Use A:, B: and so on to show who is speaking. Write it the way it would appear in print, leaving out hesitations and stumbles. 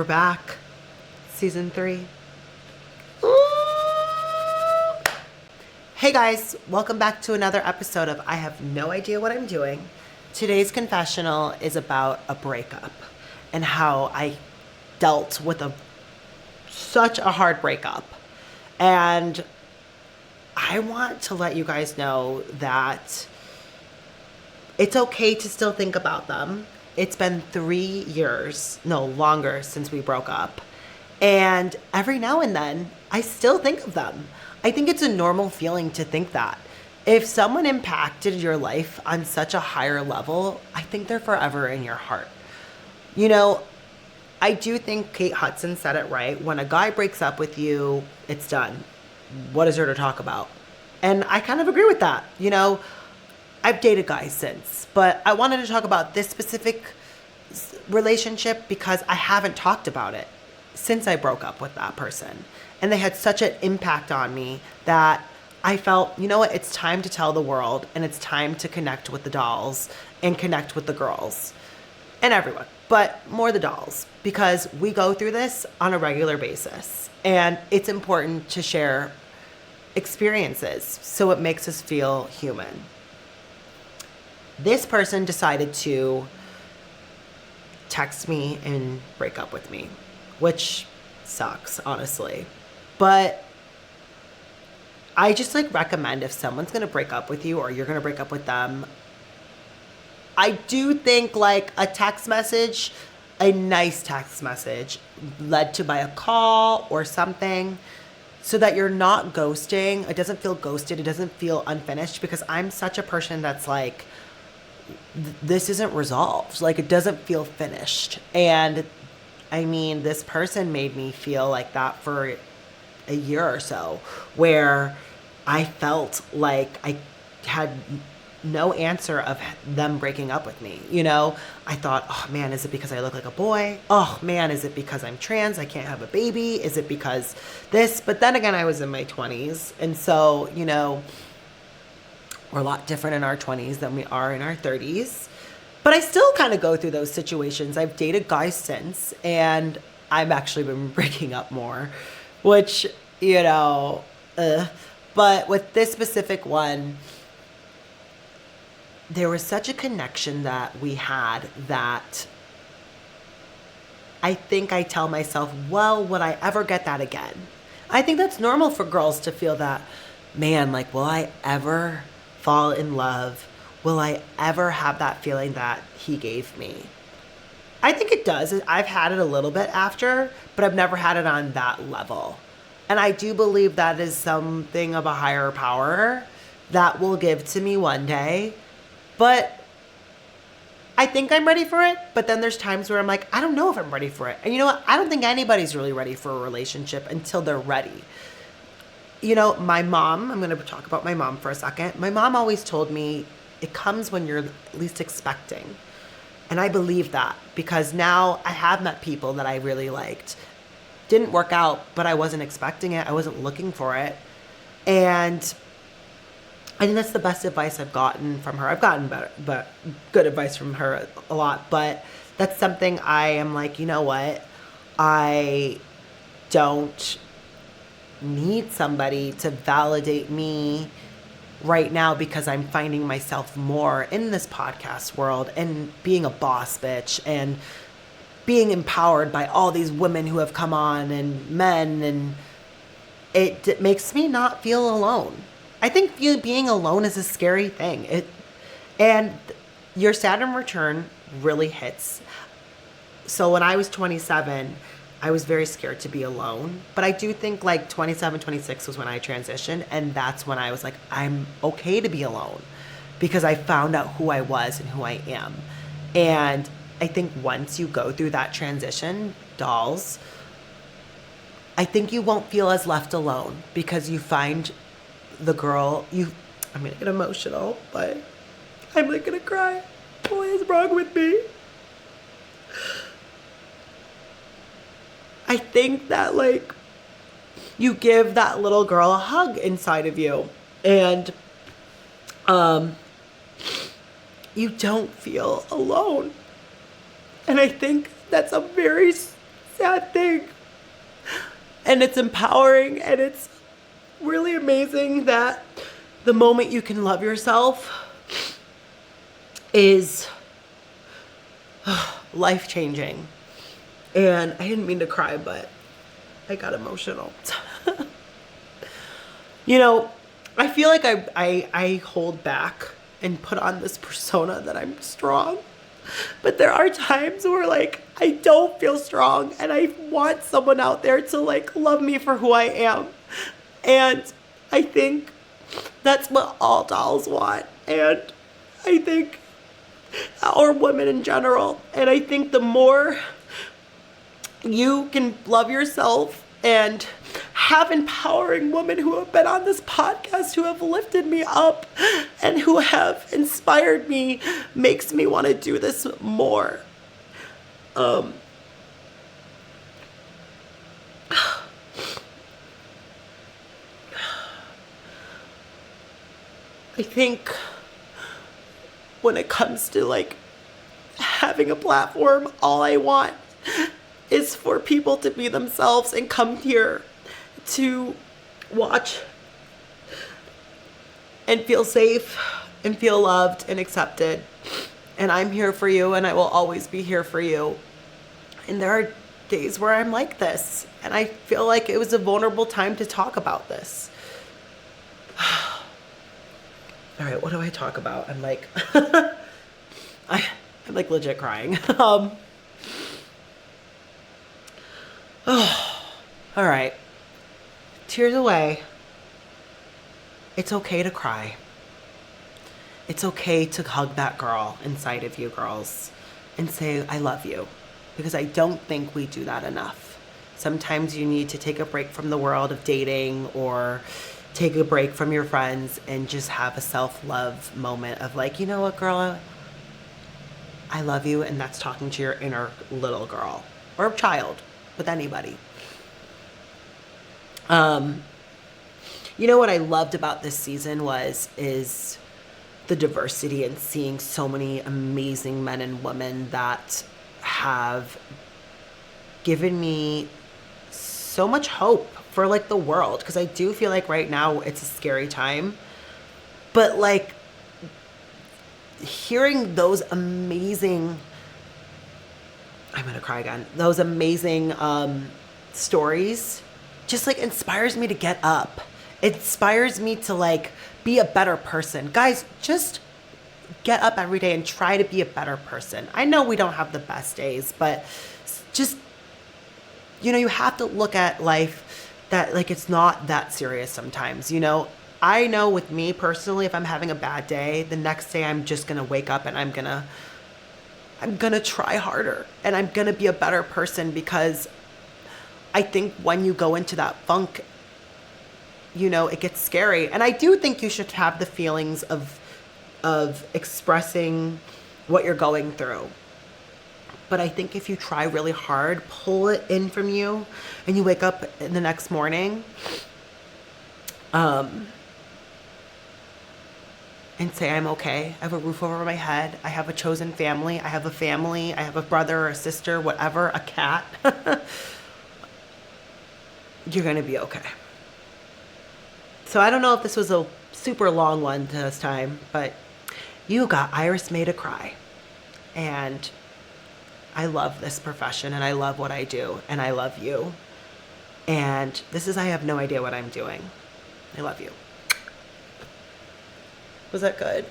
A: We're back. Season 3. Hey guys, welcome back to another episode of I Have No Idea What I'm Doing. Today's confessional is about a breakup and how I dealt with such a hard breakup. And I want to let you guys know that it's okay to still think about them. It's been 3 years, no longer, since we broke up. And every now and then, I still think of them. I think it's a normal feeling to think that. If someone impacted your life on such a higher level, I think they're forever in your heart. You know, I do think Kate Hudson said it right. When a guy breaks up with you, it's done. What is there to talk about? And I kind of agree with that. You know, I've dated guys since, but I wanted to talk about this specific relationship because I haven't talked about it since I broke up with that person. And they had such an impact on me that I felt, you know what, it's time to tell the world, and it's time to connect with the dolls and connect with the girls and everyone, but more the dolls, because we go through this on a regular basis. And it's important to share experiences so it makes us feel human. This person decided to text me and break up with me, which sucks, honestly. But I just recommend, if someone's going to break up with you or you're going to break up with them, I do think a text message, a nice text message led to by a call or something, so that you're not ghosting. It doesn't feel ghosted. It doesn't feel unfinished, because I'm such a person that's this isn't resolved. It doesn't feel finished. And I mean, this person made me feel like that for a year or so, where I felt like I had no answer of them breaking up with me. You know, I thought, oh man, is it because I look like a boy? Oh man, is it because I'm trans? I can't have a baby? Is it because this? But then again, I was in my 20s. And so, you know, we're a lot different in our 20s than we are in our 30s. But I still kind of go through those situations. I've dated guys since, and I've actually been breaking up more, which, you know, but with this specific one, there was such a connection that we had that I think I tell myself, well, would I ever get that again? I think that's normal for girls to feel that, man, will I ever fall in love? Will I ever have that feeling that he gave me? I think it does. I've had it a little bit after, but I've never had it on that level. And I do believe that is something of a higher power that will give to me one day. But I think I'm ready for it. But then there's times where I'm I don't know if I'm ready for it. And you know what? I don't think anybody's really ready for a relationship until they're ready. You know, my mom, I'm going to talk about my mom for a second. My mom always told me it comes when you're least expecting. And I believe that, because now I have met people that I really liked. Didn't work out, but I wasn't expecting it. I wasn't looking for it. And I think that's the best advice I've gotten from her. I've gotten better, but good advice from her a lot. But that's something I am you know what? I don't need somebody to validate me right now, because I'm finding myself more in this podcast world and being a boss bitch and being empowered by all these women who have come on and men, and it makes me not feel alone. I think being alone is a scary thing. And your Saturn return really hits. So when I was 27, I was very scared to be alone. But I do think 27, 26 was when I transitioned. And that's when I was I'm okay to be alone, because I found out who I was and who I am. And I think once you go through that transition, dolls, I think you won't feel as left alone, because you find the girl I'm going to get emotional, but I'm going to cry. What is wrong with me? I think that you give that little girl a hug inside of you, and you don't feel alone. And I think that's a very sad thing. And it's empowering, and it's really amazing that the moment you can love yourself is life-changing. And I didn't mean to cry, but I got emotional. You know, I feel like I hold back and put on this persona that I'm strong. But there are times where, like, I don't feel strong, and I want someone out there to, like, love me for who I am. And I think that's what all dolls want. And I think, or women in general. And I think the more you can love yourself and have empowering women who have been on this podcast, who have lifted me up and who have inspired me, makes me want to do this more. I think when it comes to, like, having a platform, all I want is for people to be themselves and come here to watch and feel safe and feel loved and accepted. And I'm here for you, and I will always be here for you. And there are days where I'm like this, and I feel like it was a vulnerable time to talk about this. All right, what do I talk about? I'm like, I'm like legit crying. All right. Tears away. It's okay to cry. It's okay to hug that girl inside of you, girls, and say, I love you. Because I don't think we do that enough. Sometimes you need to take a break from the world of dating, or take a break from your friends and just have a self-love moment of, like, you know what, girl? I love you, and that's talking to your inner little girl or child, with anybody. You know what I loved about this season is the diversity, and seeing so many amazing men and women that have given me so much hope for, like, the world, because I do feel like right now it's a scary time, but, like, hearing those amazing, I'm gonna cry again, those amazing stories just, like, inspires me to get up. It inspires me to, like, be a better person. Guys, just get up every day and try to be a better person. I know we don't have the best days, but just, you know, you have to look at life that, like, it's not that serious sometimes, you know? I know with me personally, if I'm having a bad day, the next day I'm just gonna wake up and I'm gonna try harder, and I'm gonna be a better person, because I think when you go into that funk, you know, it gets scary. And I do think you should have the feelings of expressing what you're going through. But I think if you try really hard, pull it in from you, and you wake up in the next morning, and say, I'm okay. I have a roof over my head. I have a chosen family. I have a family. I have a brother or a sister, whatever, a cat. You're going to be okay. So I don't know if this was a super long one this time, but you got Iris May to cry. And I love this profession, and I love what I do, and I love you. And this is I Have No Idea What I'm Doing. I love you. Was that good?